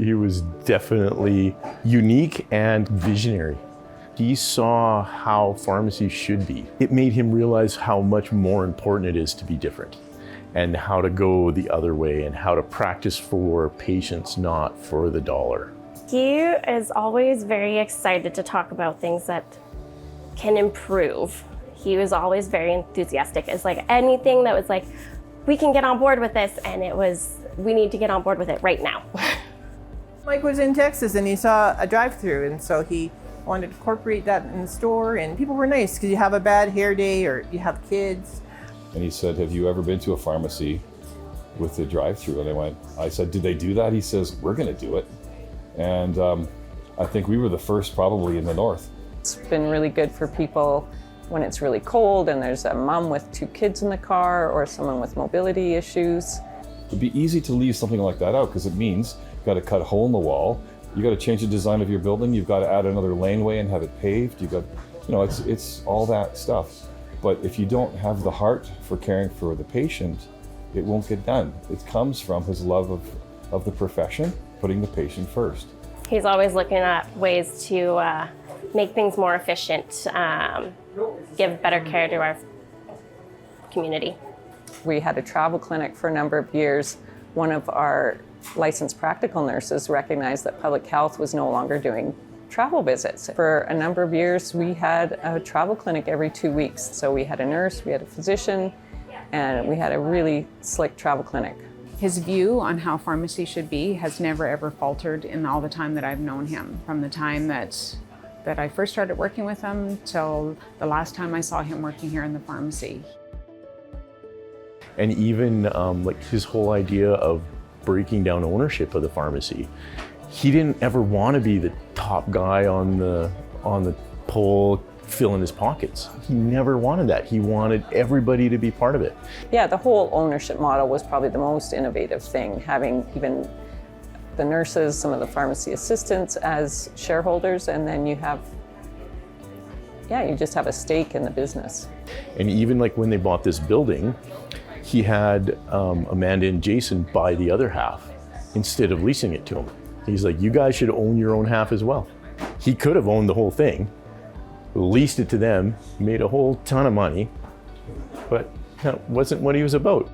He was definitely unique and visionary. He saw how pharmacy should be. It made him realize how much more important it is to be different and how to go the other way and how to practice for patients, not for the dollar. He is always very excited to talk about things that can improve. He was always very enthusiastic. It's like anything that was like, we can get on board with this, and it was, we need to get on board with it right now. Mike was in Texas and he saw a drive-through, and so he wanted to incorporate that in the store, and people were nice because you have a bad hair day or you have kids. And he said, have you ever been to a pharmacy with the drive-through? And I said, did they do that? He says, we're gonna do it. And I think we were the first probably in the north. It's been really good for people when it's really cold and there's a mom with 2 kids in the car or someone with mobility issues. It'd be easy to leave something like that out because it means you've got to cut a hole in the wall, you got to change the design of your building, you've got to add another laneway and have it paved, you've got, it's all that stuff. But if you don't have the heart for caring for the patient, it won't get done. It comes from his love of the profession, putting the patient first. He's always looking at ways to make things more efficient, give better care to our community. We had a travel clinic for a number of years. One of our licensed practical nurses recognized that public health was no longer doing travel visits. For a number of years, we had a travel clinic every 2 weeks. So we had a nurse, we had a physician, and we had a really slick travel clinic. His view on how pharmacy should be has never ever faltered in all the time that I've known him. From the time that I first started working with him till the last time I saw him working here in the pharmacy. And even like his whole idea of breaking down ownership of the pharmacy. He didn't ever want to be the top guy on the pole filling his pockets. He never wanted that. He wanted everybody to be part of it. Yeah, the whole ownership model was probably the most innovative thing, having even the nurses, some of the pharmacy assistants as shareholders, and then you just have a stake in the business. And even like when they bought this building, he had Amanda and Jason buy the other half instead of leasing it to him. He's like, you guys should own your own half as well. He could have owned the whole thing, leased it to them, made a whole ton of money, but that wasn't what he was about.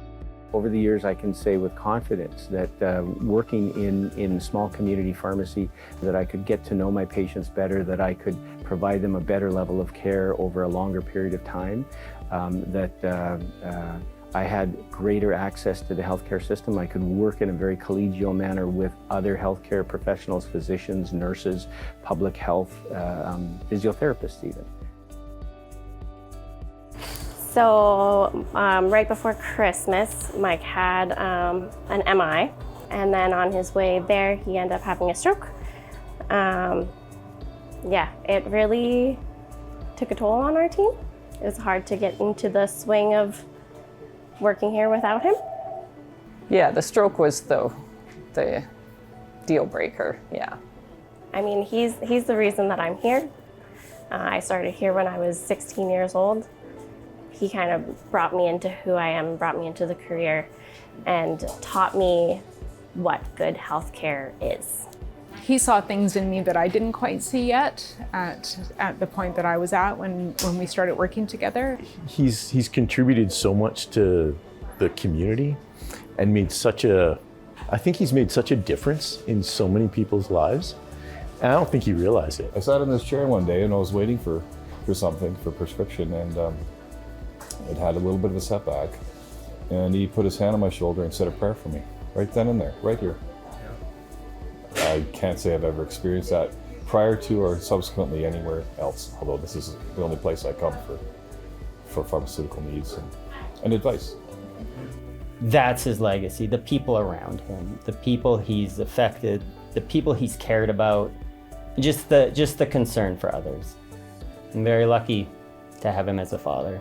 Over the years, I can say with confidence that working in small community pharmacy, that I could get to know my patients better, that I could provide them a better level of care over a longer period of time, I had greater access to the healthcare system. I could work in a very collegial manner with other healthcare professionals, physicians, nurses, public health, physiotherapists even. So right before Christmas, Mike had an MI, and then on his way there, he ended up having a stroke. It really took a toll on our team. It was hard to get into the swing of working here without him. Yeah, the stroke was the deal breaker, yeah. I mean, he's the reason that I'm here. I started here when I was 16 years old. He kind of brought me into who I am, brought me into the career, and taught me what good healthcare is. He saw things in me that I didn't quite see yet at the point that I was at when we started working together. He's contributed so much to the community and I think he's made such a difference in so many people's lives. And I don't think he realized it. I sat in this chair one day and I was waiting for something, for prescription, and it had a little bit of a setback. And he put his hand on my shoulder and said a prayer for me, right then and there, right here. I can't say I've ever experienced that prior to or subsequently anywhere else, although this is the only place I come for pharmaceutical needs and advice. That's his legacy, the people around him, the people he's affected, the people he's cared about, just the concern for others. I'm very lucky to have him as a father.